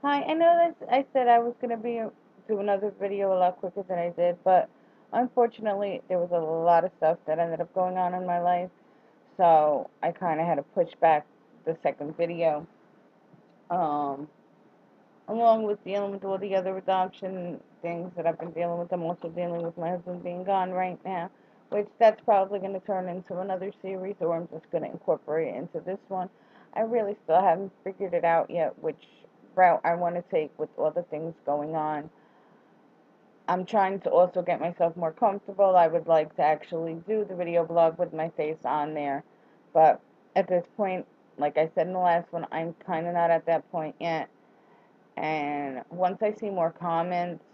Hi, I know that I said I was gonna do another video a lot quicker than I did, but unfortunately there was a lot of stuff that ended up going on in my life, so I kind of had to push back the second video. Um, Along with dealing with all the other adoption things that I've been dealing with, I'm also dealing with my husband being gone right now, which that's probably going to turn into another series, or I'm just going to incorporate it into this one. I really still haven't figured it out yet, which route I want to take with all the things going on. I'm trying to also get myself more comfortable. I would like to actually do the video blog with my face on there, but at this point, like I said in the last one, I'm kind of not at that point yet. And once I see more comments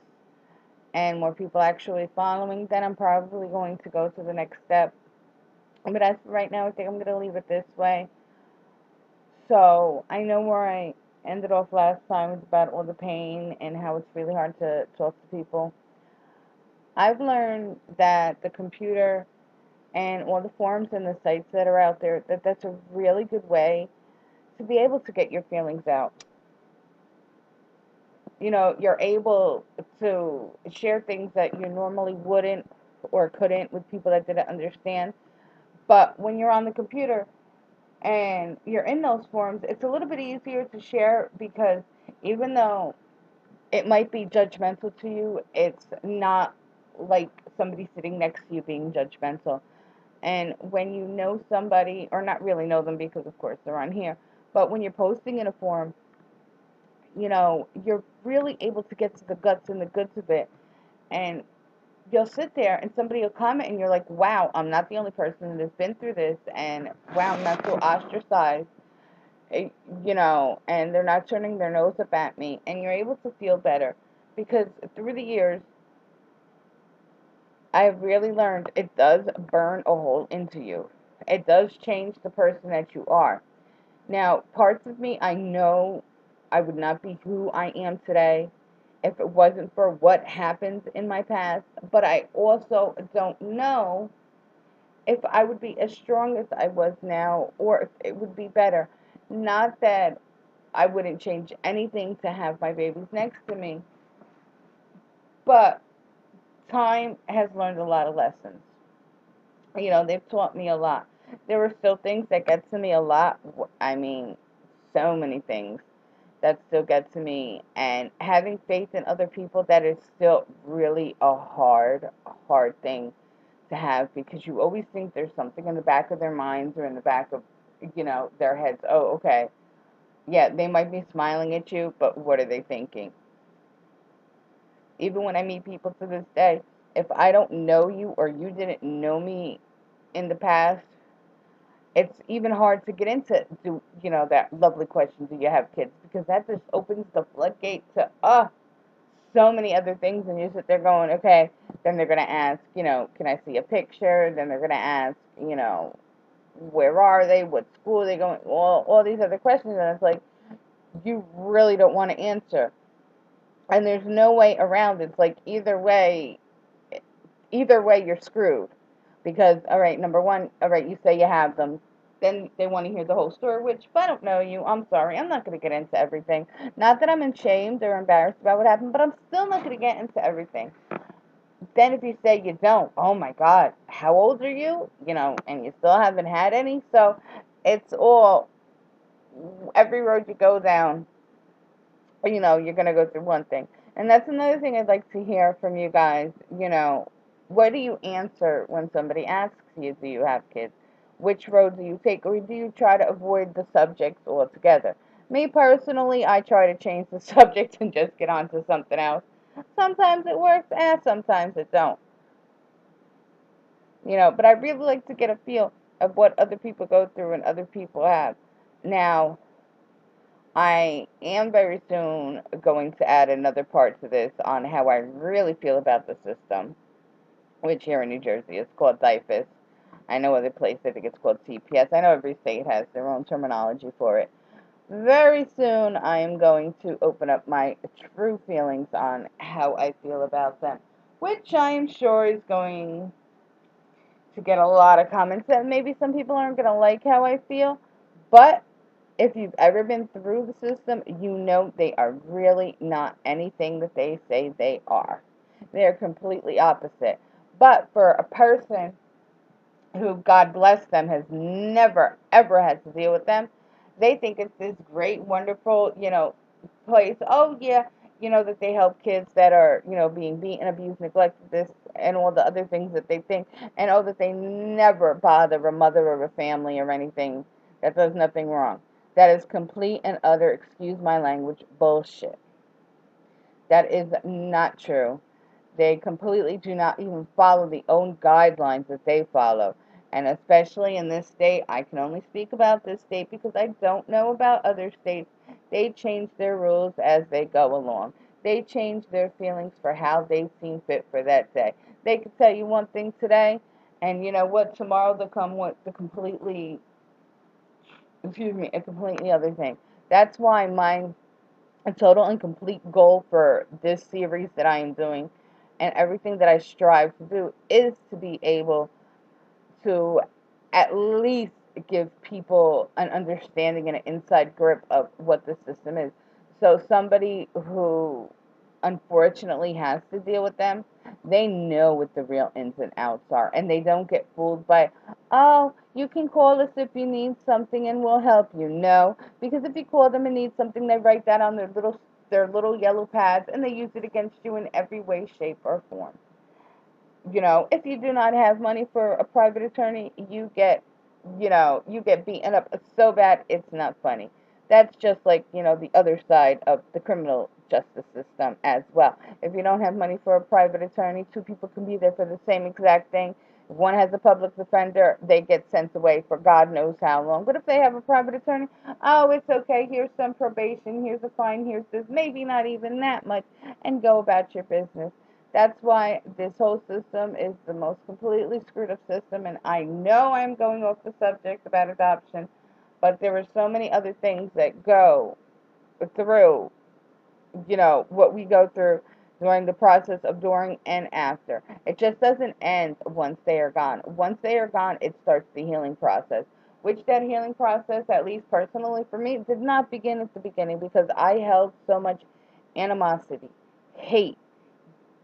and more people actually following, then I'm probably going to go to the next step. But as for right now, I think I'm going to leave it this way. So I know where I ended off last time was about all the pain and how it's really hard to talk to people. I've learned that the computer and all the forums and the sites that are out there, that's a really good way to be able to get your feelings out. You're able to share things that you normally wouldn't or couldn't with people that didn't understand. But when you're on the computer and you're in those forums, it's a little bit easier to share because even though it might be judgmental to you, it's not like somebody sitting next to you being judgmental. And when you know somebody, or not really know them because, of course, they're on here, but when you're posting in a forum, you're really able to get to the guts and the goods of it. And you'll sit there and somebody will comment and you're like, wow, I'm not the only person that's been through this. And wow, I'm not so ostracized, eh, and they're not turning their nose up at me. And you're able to feel better because through the years, I've really learned it does burn a hole into you. It does change the person that you are. Now, parts of me, I know I would not be who I am today if it wasn't for what happened in my past, but I also don't know if I would be as strong as I was now or if it would be better. Not that I wouldn't change anything to have my babies next to me, but time has learned a lot of lessons. They've taught me a lot. There are still things that get to me a lot. I mean, so many things that still get to me. And having faith in other people, that is still really a hard thing to have because you always think there's something in the back of their minds or in the back of, their heads. Oh, okay. Yeah, they might be smiling at you, but what are they thinking? Even when I meet people to this day, if I don't know you or you didn't know me in the past, it's even hard to get into that lovely question, do you have kids? Because that just opens the floodgate to so many other things, and you sit there going, okay, then they're going to ask, can I see a picture? Then they're going to ask, where are they? What school are they going? All these other questions, and it's like, you really don't want to answer. And there's no way around it. It's like either way you're screwed. Because, all right, number one, all right, you say you have them. Then they want to hear the whole story, which, if I don't know you, I'm sorry. I'm not going to get into everything. Not that I'm ashamed or embarrassed about what happened, but I'm still not going to get into everything. Then if you say you don't, oh my God, how old are you? And you still haven't had any. So it's all, every road you go down, you're going to go through one thing. And that's another thing I'd like to hear from you guys. What do you answer when somebody asks you, do you have kids? Which road do you take, or do you try to avoid the subject altogether? Me personally, I try to change the subject and just get on to something else. Sometimes it works, and sometimes it don't. But I really like to get a feel of what other people go through and other people have. Now, I am very soon going to add another part to this on how I really feel about the system, which here in New Jersey is called DIFUS. I know other places I think it's called CPS. I know every state has their own terminology for it. Very soon I am going to open up my true feelings on how I feel about them, which I am sure is going to get a lot of comments that maybe some people aren't going to like how I feel, but If you've ever been through the system, you know they are really not anything that they say they are. They're completely opposite. But for a person who, God bless them, has never ever had to deal with them, they think it's this great, wonderful, place. Oh yeah, that they help kids that are, being beaten, abused, neglected, this and all the other things that they think, and oh, that they never bother a mother or a family or anything that does nothing wrong. That is complete and utter, excuse my language, bullshit. That is not true. They completely do not even follow the own guidelines that they follow. And especially in this state, I can only speak about this state because I don't know about other states. They change their rules as they go along. They change their feelings for how they seem fit for that day. They could tell you one thing today, and you know what? Tomorrow they'll come with the completely, excuse me, a completely other thing. That's why my total and complete goal for this series that I am doing and everything that I strive to do is to be able to at least give people an understanding and an inside grip of what the system is. So somebody who unfortunately has to deal with them, they know what the real ins and outs are, and they don't get fooled by, oh, you can call us if you need something and we'll help you. No, because if you call them and need something, they write that on their little yellow pads and they use it against you in every way, shape, or form. If you do not have money for a private attorney, you get beaten up so bad it's not funny. That's just like, the other side of the criminal justice system as well. If you don't have money for a private attorney, two people can be there for the same exact thing. If one has a public defender, they get sent away for God knows how long. But if they have a private attorney, oh, it's okay. Here's some probation. Here's a fine. Here's this. Maybe not even that much. And go about your business. That's why this whole system is the most completely screwed up system. And I know I'm going off the subject about adoption, but there are so many other things that go through, what we go through during the process of during and after. It just doesn't end once they are gone. Once they are gone, it starts the healing process. Which that healing process, at least personally for me, did not begin at the beginning because I held so much animosity, hate,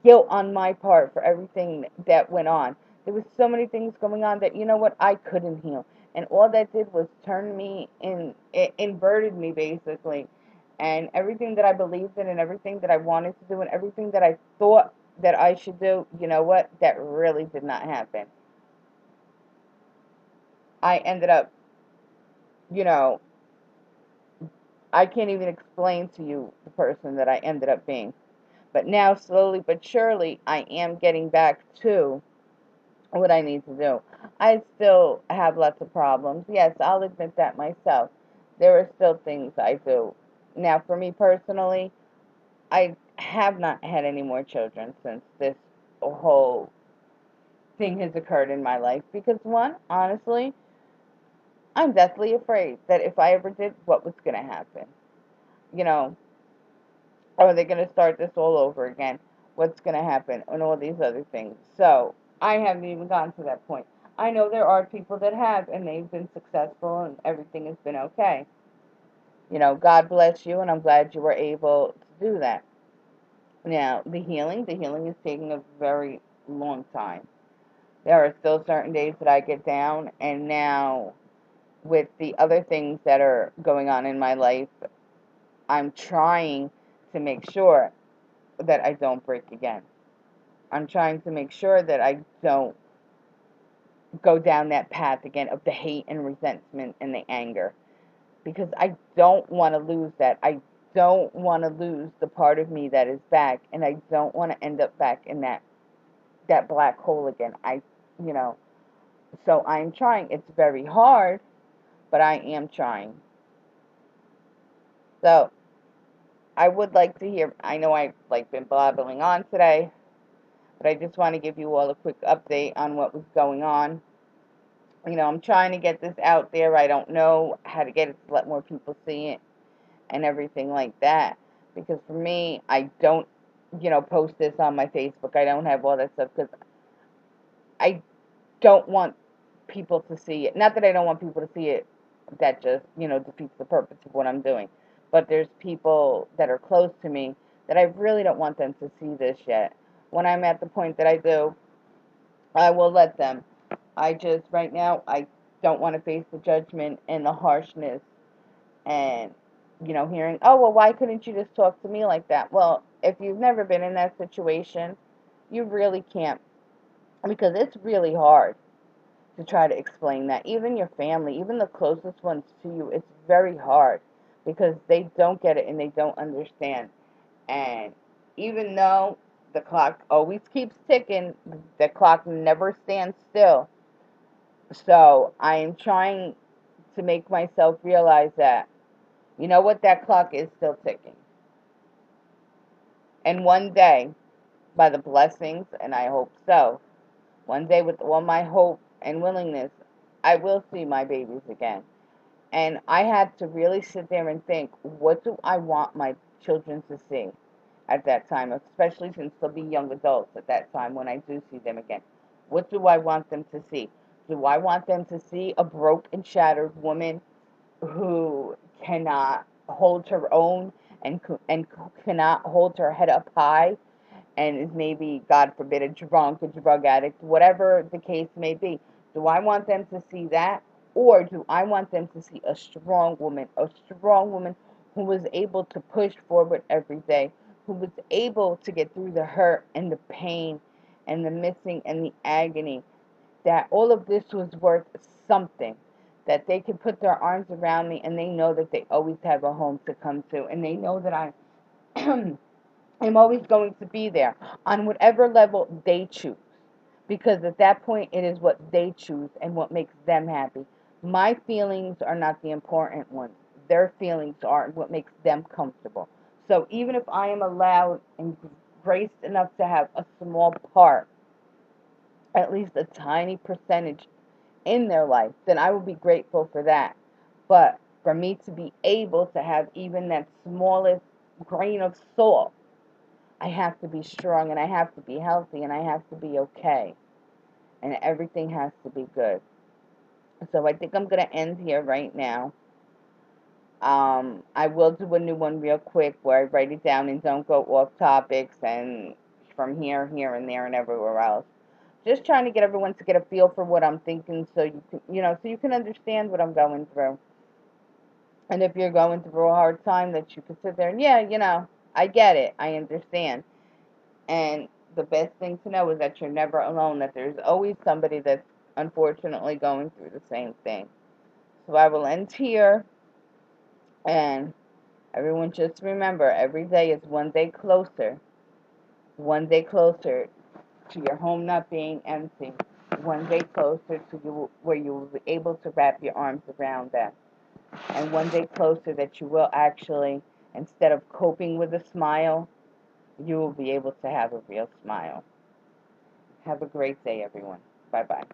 guilt on my part for everything that went on. There was so many things going on that, I couldn't heal. And all that did was turn me it inverted me basically. And everything that I believed in and everything that I wanted to do and everything that I thought that I should do, you know what? That really did not happen. I ended up, you know, I can't even explain to you the person that I ended up being. But now, slowly but surely, I am getting back to what I need to do. I still have lots of problems. Yes, I'll admit that myself. There are still things I do. Now, for me personally, I have not had any more children since this whole thing has occurred in my life because, one, honestly, I'm deathly afraid that if I ever did, what was going to happen? You know, are they going to start this all over again? What's going to happen? And all these other things. So, I haven't even gotten to that point. I know there are people that have, and they've been successful, and everything has been okay. God bless you, and I'm glad you were able to do that. Now, the healing is taking a very long time. There are still certain days that I get down, and now with the other things that are going on in my life, I'm trying to make sure that I don't break again. I'm trying to make sure that I don't go down that path again of the hate and resentment and the anger because I don't want to lose that. I don't want to lose the part of me that is back, and I don't want to end up back in that black hole again. You know, so I'm trying. It's very hard, but I am trying. So I would like to hear. I know I've been blabbling on today, but I just want to give you all a quick update on what was going on. I'm trying to get this out there. I don't know how to get it to let more people see it and everything like that. Because for me, I don't, post this on my Facebook. I don't have all that stuff because I don't want people to see it. Not that I don't want people to see it, that just, defeats the purpose of what I'm doing. But there's people that are close to me that I really don't want them to see this yet. When I'm at the point that I do, I will let them. I just, right now, I don't want to face the judgment and the harshness and, hearing, oh, well, why couldn't you just talk to me like that? Well, if you've never been in that situation, you really can't, because it's really hard to try to explain that. Even your family, even the closest ones to you, it's very hard because they don't get it and they don't understand. And even though the clock always keeps ticking, the clock never stands still. So I am trying to make myself realize that, you know what, that clock is still ticking. And one day, by the blessings, and I hope so, one day with all my hope and willingness, I will see my babies again. And I had to really sit there and think, what do I want my children to see at that time, especially since they'll be young adults at that time when I do see them again. What do I want them to see? Do I want them to see a broke and shattered woman who cannot hold her own and cannot hold her head up high and is maybe, God forbid, a drunk, a drug addict, whatever the case may be? Do I want them to see that? Or do I want them to see a strong woman who was able to push forward every day, who was able to get through the hurt and the pain and the missing and the agony, that all of this was worth something, that they could put their arms around me and they know that they always have a home to come to, and they know that I'm always going to be there on whatever level they choose. Because at that point, it is what they choose and what makes them happy. My feelings are not the important ones. Their feelings are what makes them comfortable. So even if I am allowed and graced enough to have a small part, at least a tiny percentage in their life, then I will be grateful for that. But for me to be able to have even that smallest grain of salt, I have to be strong and I have to be healthy and I have to be okay. And everything has to be good. So I think I'm going to end here right now. I will do a new one real quick where I write it down and don't go off topics and from here, here, and there, and everywhere else. Just trying to get everyone to get a feel for what I'm thinking, so you can, so you can understand what I'm going through. And if you're going through a hard time, that you can sit there and, yeah, I get it, I understand. And the best thing to know is that you're never alone, that there's always somebody that's unfortunately going through the same thing. So I will end here, and everyone just remember, every day is one day closer to your home not being empty, one day closer to you where you will be able to wrap your arms around them, and one day closer that you will actually, instead of coping with a smile, you will be able to have a real smile. Have a great day, everyone. Bye-bye.